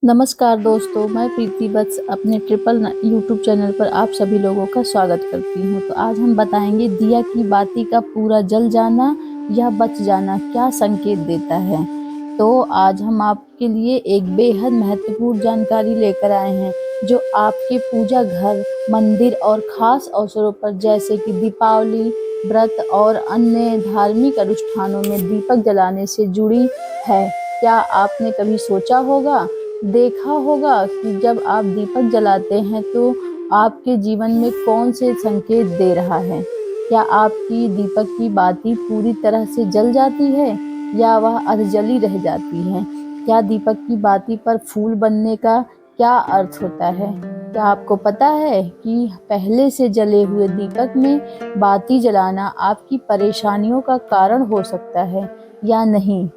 नमस्कार दोस्तों, मैं प्रीति वत्स अपने यूट्यूब चैनल पर आप सभी लोगों का स्वागत करती हूँ। तो आज हम बताएंगे दिया की बाती का पूरा जल जाना या बच जाना क्या संकेत देता है। तो आज हम आपके लिए एक बेहद महत्वपूर्ण जानकारी लेकर आए हैं जो आपके पूजा घर, मंदिर और खास अवसरों पर जैसे कि दीपावली, व्रत और अन्य धार्मिक अनुष्ठानों में दीपक जलाने से जुड़ी है। क्या आपने कभी सोचा होगा, देखा होगा कि जब आप दीपक जलाते हैं तो आपके जीवन में कौन से संकेत दे रहा है? क्या आपकी दीपक की बाती पूरी तरह से जल जाती है या वह अर्धजली रह जाती है? क्या दीपक की बाती पर फूल बनने का क्या अर्थ होता है? क्या आपको पता है कि पहले से जले हुए दीपक में बाती जलाना आपकी परेशानियों का कारण हो सकता है या नहीं?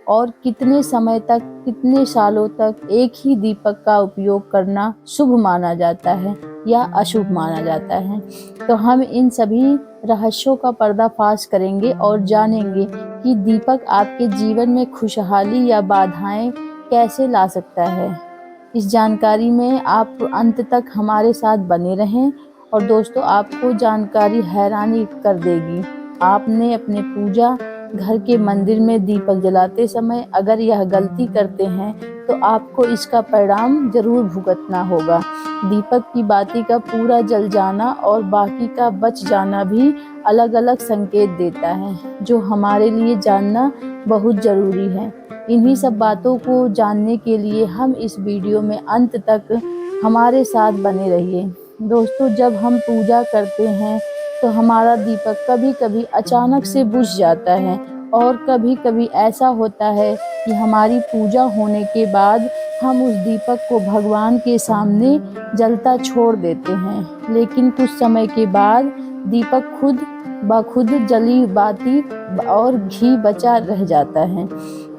और कितने समय तक, कितने सालों तक एक ही दीपक का उपयोग करना शुभ माना जाता है या अशुभ माना जाता है? तो हम इन सभी रहस्यों का पर्दाफाश करेंगे और जानेंगे कि दीपक आपके जीवन में खुशहाली या बाधाएं कैसे ला सकता है। इस जानकारी में आप अंत तक हमारे साथ बने रहें और दोस्तों, आपको जानकारी हैरानी कर देगी। आपने अपने पूजा घर के मंदिर में दीपक जलाते समय अगर यह गलती करते हैं तो आपको इसका परिणाम जरूर भुगतना होगा। दीपक की बाती का पूरा जल जाना और बाकी का बच जाना भी अलग अलग संकेत देता है जो हमारे लिए जानना बहुत जरूरी है। इन्हीं सब बातों को जानने के लिए हम इस वीडियो में अंत तक हमारे साथ बने रहिए। दोस्तों, जब हम पूजा करते हैं तो हमारा दीपक कभी कभी अचानक से बुझ जाता है और कभी कभी ऐसा होता है कि हमारी पूजा होने के बाद हम उस दीपक को भगवान के सामने जलता छोड़ देते हैं, लेकिन कुछ समय के बाद दीपक खुद ब खुद जली बाती और घी बचा रह जाता है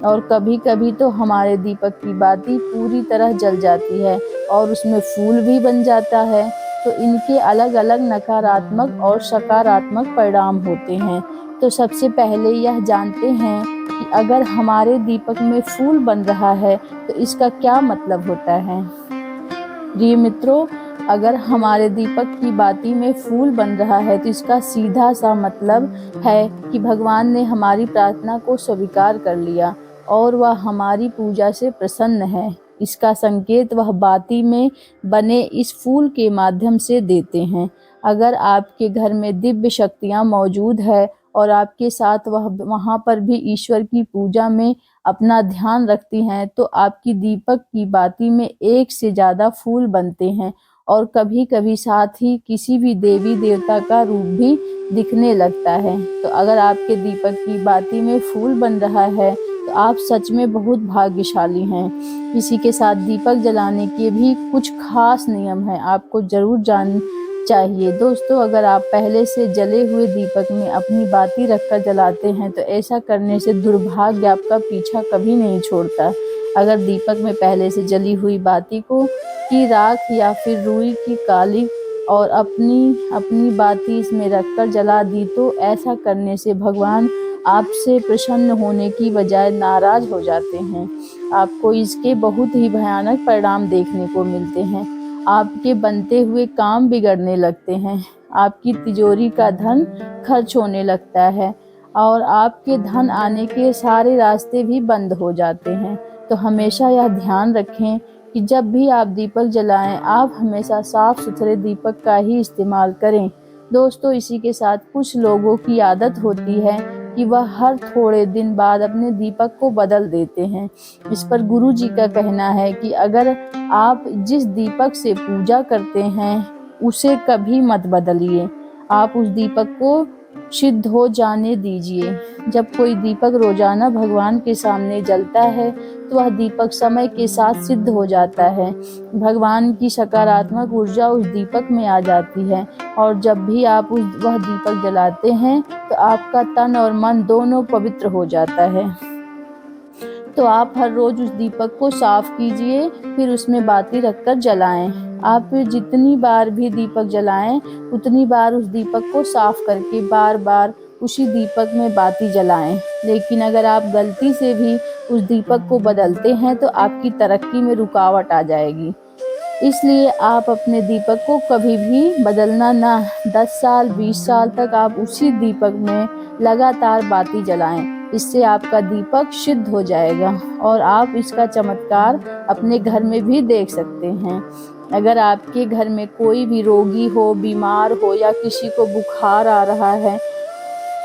और कभी कभी तो हमारे दीपक की बाती पूरी तरह जल जाती है और उसमें फूल भी बन जाता है। तो इनके अलग अलग नकारात्मक और सकारात्मक परिणाम होते हैं। तो सबसे पहले यह जानते हैं कि अगर हमारे दीपक में फूल बन रहा है तो इसका क्या मतलब होता है। प्रिय मित्रों, अगर हमारे दीपक की बाती में फूल बन रहा है तो इसका सीधा सा मतलब है कि भगवान ने हमारी प्रार्थना को स्वीकार कर लिया और वह हमारी पूजा से प्रसन्न है। इसका संकेत वह बाती में बने इस फूल के माध्यम से देते हैं। अगर आपके घर में दिव्य शक्तियाँ मौजूद है और आपके साथ वह वहाँ पर भी ईश्वर की पूजा में अपना ध्यान रखती हैं तो आपकी दीपक की बाती में एक से ज़्यादा फूल बनते हैं और कभी कभी साथ ही किसी भी देवी देवता का रूप भी दिखने लगता है। तो अगर आपके दीपक की बाती में फूल बन रहा है तो आप सच में बहुत भाग्यशाली हैं। इसी के साथ दीपक जलाने के भी कुछ खास नियम हैं, आपको जरूर जान चाहिए। दोस्तों, अगर आप पहले से जले हुए दीपक में अपनी बाती रखकर जलाते हैं तो ऐसा करने से दुर्भाग्य आपका पीछा कभी नहीं छोड़ता। अगर दीपक में पहले से जली हुई बाती को की राख या फिर रुई की काली और अपनी अपनी बाती इसमें रखकर जला दी तो ऐसा करने से भगवान आपसे प्रसन्न होने की बजाय नाराज हो जाते हैं। आपको इसके बहुत ही भयानक परिणाम देखने को मिलते हैं। आपके बनते हुए काम बिगड़ने लगते हैं, आपकी तिजोरी का धन खर्च होने लगता है और आपके धन आने के सारे रास्ते भी बंद हो जाते हैं। तो हमेशा यह ध्यान रखें कि जब भी आप दीपक जलाएं, आप हमेशा साफ सुथरे दीपक का ही इस्तेमाल करें। दोस्तों, इसी के साथ कुछ लोगों की आदत होती है कि वह हर थोड़े दिन बाद अपने दीपक को बदल देते हैं। इस पर गुरु जी का कहना है कि अगर आप जिस दीपक से पूजा करते हैं उसे कभी मत बदलिए, आप उस दीपक को सिद्ध हो जाने दीजिए। जब कोई दीपक रोजाना भगवान के सामने जलता है तो वह दीपक समय के साथ सिद्ध हो जाता है। भगवान की सकारात्मक ऊर्जा उस दीपक में आ जाती है और जब भी आप वह दीपक जलाते हैं तो आपका तन और मन दोनों पवित्र हो जाता है। तो आप हर रोज उस दीपक को साफ कीजिए, फिर उसमें बाती रखकर जलाएं। आप जितनी बार भी दीपक जलाएं उतनी बार उस दीपक को साफ करके बार बार उसी दीपक में बाती जलाएं। लेकिन अगर आप गलती से भी उस दीपक को बदलते हैं तो आपकी तरक्की में रुकावट आ जाएगी। इसलिए आप अपने दीपक को कभी भी बदलना ना। 10 साल 20 साल तक आप उसी दीपक में लगातार बाती जलाएं। इससे आपका दीपक शुद्ध हो जाएगा और आप इसका चमत्कार अपने घर में भी देख सकते हैं। अगर आपके घर में कोई भी रोगी हो, बीमार हो या किसी को बुखार आ रहा है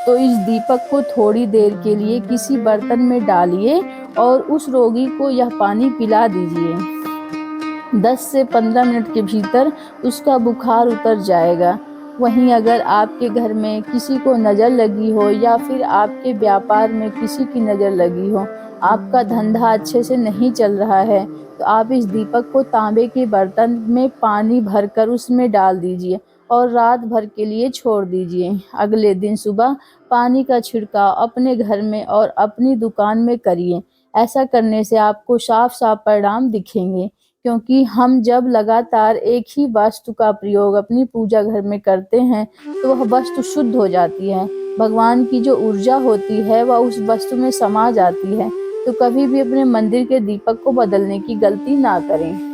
तो इस दीपक को थोड़ी देर के लिए किसी बर्तन में डालिए और उस रोगी को यह पानी पिला दीजिए। 10 से 15 मिनट के भीतर उसका बुखार उतर जाएगा। वहीं अगर आपके घर में किसी को नज़र लगी हो या फिर आपके व्यापार में किसी की नज़र लगी हो, आपका धंधा अच्छे से नहीं चल रहा है, तो आप इस दीपक को तांबे के बर्तन में पानी भरकर उसमें डाल दीजिए और रात भर के लिए छोड़ दीजिए। अगले दिन सुबह पानी का छिड़काव अपने घर में और अपनी दुकान में करिए। ऐसा करने से आपको साफ-साफ परिणाम दिखेंगे, क्योंकि हम जब लगातार एक ही वस्तु का प्रयोग अपनी पूजा घर में करते हैं तो वह वस्तु शुद्ध हो जाती है। भगवान की जो ऊर्जा होती है वह उस वस्तु में समा जाती है। तो कभी भी अपने मंदिर के दीपक को बदलने की गलती ना करें।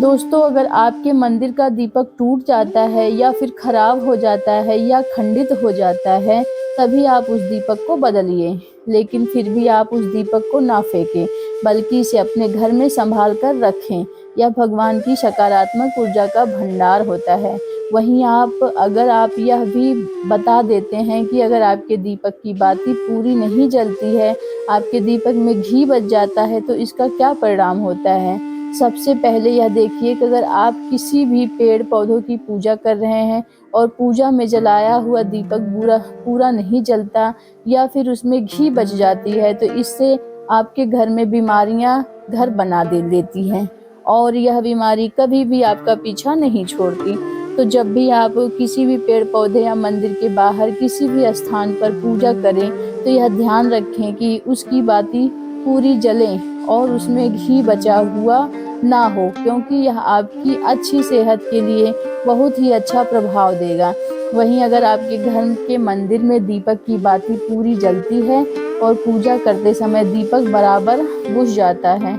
दोस्तों, अगर आपके मंदिर का दीपक टूट जाता है या फिर खराब हो जाता है या खंडित हो जाता है, तभी आप उस दीपक को बदलिए। लेकिन फिर भी आप उस दीपक को ना फेंकें, बल्कि इसे अपने घर में संभाल कर रखें। यह भगवान की सकारात्मक ऊर्जा का भंडार होता है। वहीं अगर आप यह भी बता देते हैं कि अगर आपके दीपक की बाती पूरी नहीं जलती है, आपके दीपक में घी बच जाता है, तो इसका क्या परिणाम होता है। सबसे पहले यह देखिए कि अगर आप किसी भी पेड़ पौधों की पूजा कर रहे हैं और पूजा में जलाया हुआ दीपक पूरा नहीं जलता या फिर उसमें घी बच जाती है, तो इससे आपके घर में बीमारियां घर बना लेती हैं और यह बीमारी कभी भी आपका पीछा नहीं छोड़ती। तो जब भी आप किसी भी पेड़ पौधे या मंदिर के बाहर किसी भी स्थान पर पूजा करें, तो यह ध्यान रखें कि उसकी बाती पूरी जले और उसमें घी बचा हुआ ना हो, क्योंकि यह आपकी अच्छी सेहत के लिए बहुत ही अच्छा प्रभाव देगा। वहीं अगर आपके घर के मंदिर में दीपक की बाती पूरी जलती है और पूजा करते समय दीपक बराबर बुझ जाता है,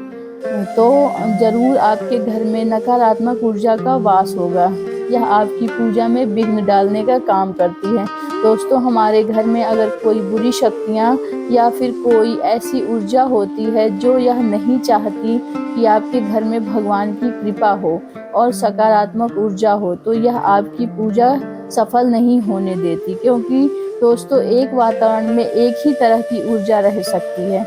तो जरूर आपके घर में नकारात्मक ऊर्जा का वास होगा। यह आपकी पूजा में विघ्न डालने का काम करती है। दोस्तों, हमारे घर में अगर कोई बुरी शक्तियाँ या फिर कोई ऐसी ऊर्जा होती है जो यह नहीं चाहती कि आपके घर में भगवान की कृपा हो और सकारात्मक ऊर्जा हो, तो यह आपकी पूजा सफल नहीं होने देती। क्योंकि दोस्तों, एक वातावरण में एक ही तरह की ऊर्जा रह सकती है,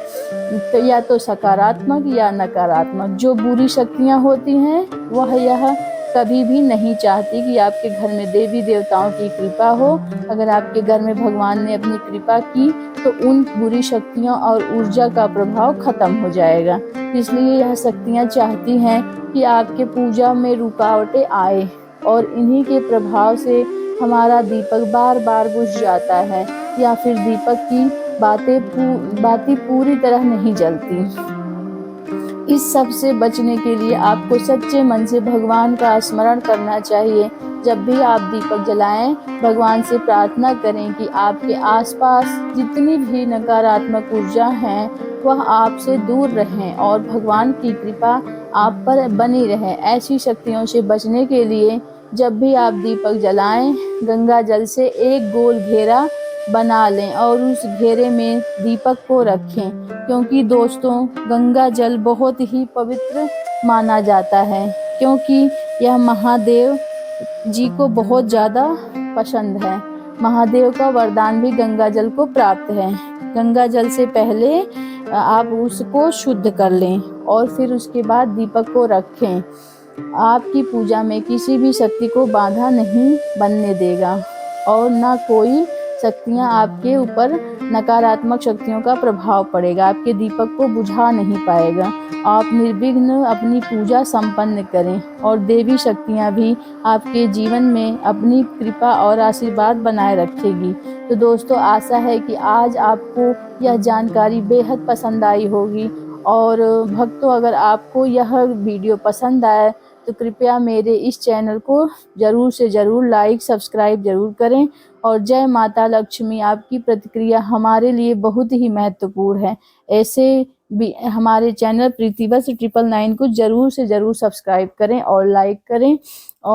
तो या तो सकारात्मक या नकारात्मक। जो बुरी शक्तियाँ होती हैं वह यह कभी भी नहीं चाहती कि आपके घर में देवी देवताओं की कृपा हो। अगर आपके घर में भगवान ने अपनी कृपा की तो उन बुरी शक्तियों और ऊर्जा का प्रभाव खत्म हो जाएगा। इसलिए यह शक्तियाँ चाहती हैं कि आपके पूजा में रुकावटें आए और इन्हीं के प्रभाव से हमारा दीपक बार बार बुझ जाता है या फिर दीपक की बातें पूरी तरह नहीं जलती। इस सब से बचने के लिए आपको सच्चे मन से भगवान का स्मरण करना चाहिए। जब भी आप दीपक जलाएं, भगवान से प्रार्थना करें कि आपके आसपास जितनी भी नकारात्मक ऊर्जा हैं वह आपसे दूर रहें और भगवान की कृपा आप पर बनी रहे। ऐसी शक्तियों से बचने के लिए जब भी आप दीपक जलाएं, गंगा जल से एक गोल घेरा बना लें और उस घेरे में दीपक को रखें, क्योंकि दोस्तों, गंगा जल बहुत ही पवित्र माना जाता है, क्योंकि यह महादेव जी को बहुत ज़्यादा पसंद है। महादेव का वरदान भी गंगा जल को प्राप्त है। गंगा जल से पहले आप उसको शुद्ध कर लें और फिर उसके बाद दीपक को रखें। आपकी पूजा में किसी भी शक्ति को बाधा नहीं बनने देगा और ना कोई शक्तियाँ आपके ऊपर नकारात्मक शक्तियों का प्रभाव पड़ेगा, आपके दीपक को बुझा नहीं पाएगा। आप निर्विघ्न अपनी पूजा संपन्न करें और देवी शक्तियाँ भी आपके जीवन में अपनी कृपा और आशीर्वाद बनाए रखेगी। तो दोस्तों, आशा है कि आज आपको यह जानकारी बेहद पसंद आई होगी और भक्तों, अगर आपको यह वीडियो पसंद आए तो कृपया मेरे इस चैनल को ज़रूर से ज़रूर लाइक सब्सक्राइब ज़रूर करें। और जय माता लक्ष्मी। आपकी प्रतिक्रिया हमारे लिए बहुत ही महत्वपूर्ण है। ऐसे भी हमारे चैनल प्रीति बस 999 को ज़रूर से ज़रूर सब्सक्राइब करें और लाइक करें। और